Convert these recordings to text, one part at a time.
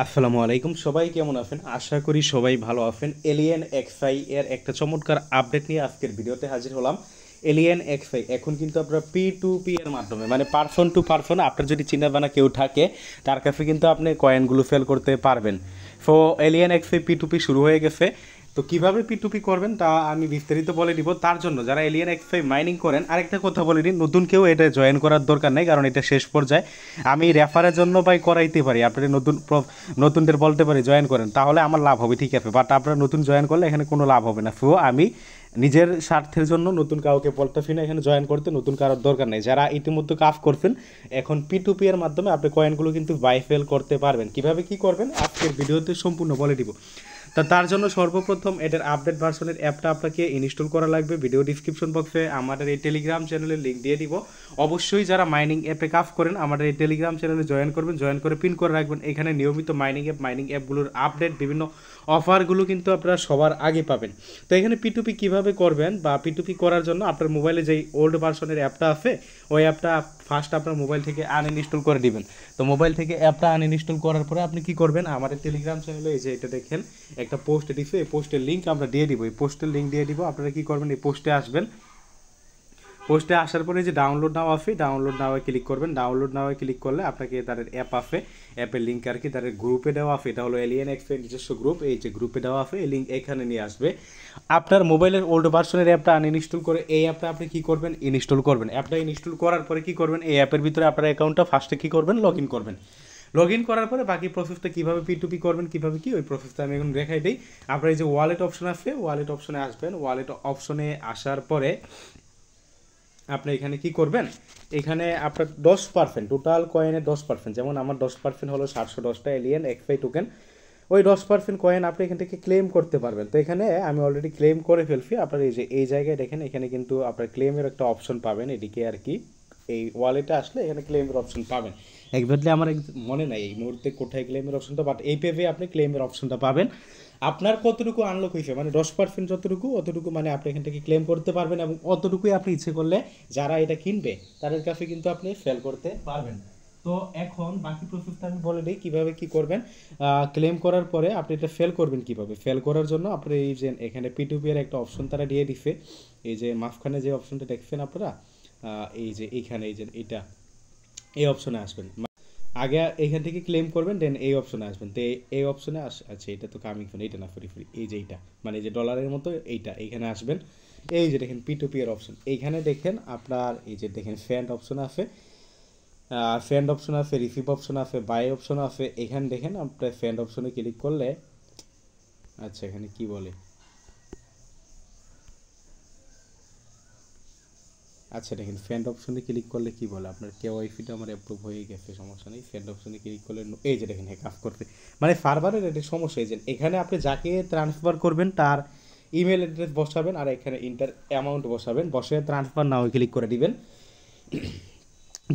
আসসালামু আলাইকুম, সবাই কেমন আছেন? আশা করি সবাই ভালো আছেন। এলিয়েন এক্সআই এর একটা চমৎকার আপডেট নিয়ে আজকের ভিডিওতে হাজির হলাম। এলিয়েন এক্সআই এখন কিন্তু আপনারা P2P এর মাধ্যমে মানে পারসন টু পারসন আপনার যদি চিনাবানা কেউ থাকে তার কাছে কিন্তু আপনি কয়েনগুলো সেল করতে পারবেন। সো এলিয়েন এক্সআই P2P শুরু হয়ে গেছে। তো কিভাবে P2P করবেন তা আমি বিস্তারিত বলে দিব। তার জন্য যারা এলিয়েন এক্সআই মাইনিং করেন, আরেকটা কথা বলে দিন, নতুন কেউ এটা জয়েন করার দরকার নেই, কারণ এটা শেষ পর্যায়ে। আমি রেফারের জন্য ভাই করাইতে পারি, আপনারা নতুনদের বলতে পারি জয়েন করেন, তাহলে আমার লাভ হবে, ঠিক আছে। বাট আপনারা নতুন জয়েন করলে এখানে কোনো লাভ হবে না। সো আমি নিজের স্বার্থের জন্য নতুন কাউকে বলতেছি না এখানে জয়েন করতে, নতুন কারোর দরকার নেই। যারা ইতিমধ্যে কাজ করছেন এখন P2P এর মাধ্যমে আপনি কয়েনগুলো কিন্তু বাই সেল করতে পারবেন। কিভাবে কি করবেন আজকের ভিডিওতে সম্পূর্ণ বলে দিব। তার জন্য সর্বপ্রথম এটার আপডেট ভার্সনের অ্যাপটা আপনাকে ইনস্টল করা লাগবে। ভিডিও ডিসক্রিপশন বক্সে আমাদের এই টেলিগ্রাম চ্যানেলের লিঙ্ক দিয়ে দিব। অবশ্যই যারা মাইনিং অ্যাপে কাজ করেন আমাদের এই টেলিগ্রাম চ্যানেলে জয়েন করবেন, জয়েন করে পিন করে রাখবেন। এখানে নিয়মিত মাইনিং অ্যাপগুলোর আপডেট, বিভিন্ন অফারগুলো কিন্তু আপনারা সবার আগে পাবেন। তো এখানে P2P কীভাবে করবেন বা P2P করার জন্য আপনার মোবাইলে যেই ওল্ড ভার্সনের অ্যাপটা আছে ওই অ্যাপটা ফার্স্ট আপনার মোবাইল থেকে আনইনস্টল করে দিবেন। তো মোবাইল থেকে অ্যাপটা আনইনস্টল করার পরে আপনি কি করবেন, আমাদের টেলিগ্রাম চ্যানেলে এই যে এটা দেখেন একটা পোস্ট দিচ্ছে, এই পোস্টের লিঙ্ক আমরা দিয়ে দিব, এই পোস্টের লিঙ্ক দিয়ে দিব। আপনারা কি করবেন, এই পোস্টে আসবেন। পোস্টে আসার পরে যে ডাউনলোড নাও আছে, ডাউনলোড নাওয়ে ক্লিক করবেন। ডাউনলোড নাওয়ে ক্লিক করলে আপনাকে তাদের অ্যাপ আছে, অ্যাপের লিঙ্ক আর কি তাদের গ্রুপে দেওয়া আছে। এটা হলো এলিয়েন এক্সআই নিজস্ব গ্রুপ, এই যে গ্রুপে দেওয়া আছে, এই লিঙ্ক এখানে নিয়ে আসবে। আপনার মোবাইলের ওল্ড ভার্সনের অ্যাপটা আনইনস্টল করে এই অ্যাপটা আপনি কি করবেন, ইনস্টল করবেন। অ্যাপটা ইনস্টল করার পরে কি করবেন, এই অ্যাপের ভিতরে আপনার অ্যাকাউন্টটা ফার্স্টে কি করবেন, লগ ইন করবেন। লগ ইন করার পরে বাকি প্রসেসটা কীভাবে P2P করবেন, কীভাবে কি ওই প্রসেসটা আমি এখন দেখাই দিই। আপনার এই যে ওয়ালেট অপশন আছে, ওয়ালেট অপশনে আসবেন। ওয়ালেট অপশনে আসার পরে আপনি এখানে কি করবেন, এখানে আপনার 10% টোটাল কয়েনের 10%, যেমন আমার 10% হলো 710টা এলিয়েন এক্সআই টোকেন, ওই 10% কয়েন আপনি এখান থেকে ক্লেম করতে পারবেন। তো এখানে আমি অলরেডি ক্লেম করে ফেলছি। আপনার এই যে এই জায়গায় দেখেন এখানে কিন্তু আপনার ক্লেমের একটা অপশন পাবেন, এদিকে আর কি এই ওয়ালেটে আসলে এখানে ক্লেমের অপশন পাবেন। একজাক্টলি আমার মনে নাই এই মুহূর্তে কোথায় ক্লেমের অপশনটা, বাট এই পেজে আপনি ক্লেমের অপশনটা পাবেন। আপনার কতটুকু আনলক হয়েছে মানে 10% যতটুকু অতটুকু মানে আপনি এখান থেকে ক্লেম করতে পারবেন, এবং অতটুকুই আপনি ইচ্ছে করলে যারা এটা কিনবে তাদের কাছে কিন্তু আপনি সেল করতে পারবেন। তো এখন বাকি প্রসেসটা আমি বলে দিই কীভাবে কি করবেন। ক্লেম করার পরে আপনি এটা সেল করবেন কীভাবে। সেল করার জন্য আপনি এই যে এখানে P2P এর একটা অপশন তারা দিয়ে দিছে, এই যে মাঝখানে যে অপশনটা দেখছেন আপনারা, এই যে এইখানে এই যে এটা এই অপশনে আসবেন। আগে এখান থেকে ক্লেম করবেন, দেন এই অপশনে আসবেন। তো এই অপশনে আচ্ছা এটা তো কামিং ফোন, এটা না ফ্রি এই যে এইটা মানে যে ডলারের মতো এইটা, এইখানে আসবেন। এই যে দেখেন P2P এর অপশন, এইখানে দেখেন আপনার এই যে দেখেন ফ্রেন্ড অপশন আছে, ফ্রেন্ড অপশন আছে, রিসিভ অপশন আছে, বাই অপশন আছে। এখানে দেখেন আপনার ফ্রেন্ড অপশনে ক্লিক করলে, আচ্ছা এখানে কি বলে, আচ্ছা দেখেন ফ্রেন্ড অপশনে ক্লিক করলে কি বলে, আপনার কেওয়াইসিটা আমার অ্যাপ্রুভ হয়ে গেছে, সমস্যা নেই। ফ্রেন্ড অপশনে ক্লিক করলে এই যে দেখেন কাজ করতে, মানে সার্ভারের একটা সমস্যা। এই যে এখানে আপনি যাকে ট্রান্সফার করবেন তার ইমেল অ্যাড্রেস বসাবেন, আর এখানে ইন্টার অ্যামাউন্ট বসাবেন, বসে ট্রান্সফার নাও ক্লিক করে দিবেন।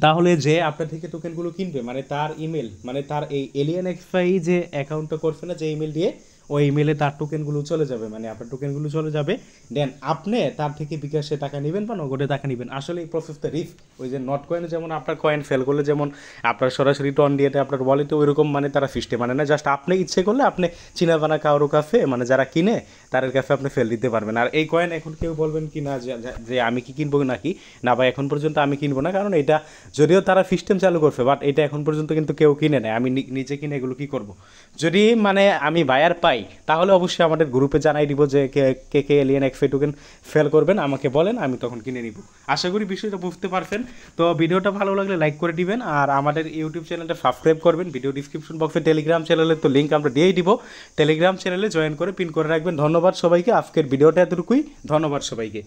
তাহলে যে আপনার থেকে টোকেনগুলো কিনবে মানে তার ইমেল, মানে তার এই এলিয়েন এক্সআই যে অ্যাকাউন্টটা করছে না যে ইমেল দিয়ে, ওই ইমেলে তার টোকেনগুলো চলে যাবে, মানে আপনার টোকেনগুলো চলে যাবে। দেন আপনি তার থেকে বিকাশে টাকা নেবেন বা নগদে টাকা নেবেন। আসলে এই প্রসেসটা রিস্ক, ওই যে নট কয়েনে যেমন আপনার কয়েন ফেল করলে যেমন আপনার সরাসরি টন দিয়ে আপনার ওয়ালেটে ওইরকম মানে তারা সিস্টেম মানে না, জাস্ট আপনি ইচ্ছে করলে আপনি চিনাবানা কারো কাছে মানে যারা কিনে তাদের কাছে আপনি ফেল দিতে পারবেন। আর এই কয়েন এখন কেউ বলবেন কি না যে আমি কি কিনবো নাকি না, বা এখন পর্যন্ত আমি কিনবো না, কারণ এটা যদিও তারা সিস্টেম চালু করছে বাট এটা এখন পর্যন্ত কিন্তু কেউ কিনে নেয়। আমি নিজে কিনে এগুলো কী করব, যদি মানে আমি বায়ার পাই তাহলে অবশ্যই আমাদের গ্রুপে জানাই দিব যে কে কে এলিয়েন এক্সআই টোকেন ফেল করবেন, আমাকে বলেন, আমি তখন কিনে নিব। আশা করি বিষয়টা বুঝতে পারছেন। তো ভিডিওটা ভালো লাগলে লাইক করে দিবেন, আর আমাদের ইউটিউব চ্যানেলটা সাবস্ক্রাইব করবেন। ভিডিও ডিসক্রিপশন বক্সে টেলিগ্রাম চ্যানেলের তো লিঙ্ক আমরা দিয়েই দিব, টেলিগ্রাম চ্যানেলে জয়েন করে পিন করে রাখবেন। ধন্যবাদ সবাইকে, আজকের ভিডিওটা এতটুকুই, ধন্যবাদ সবাইকে।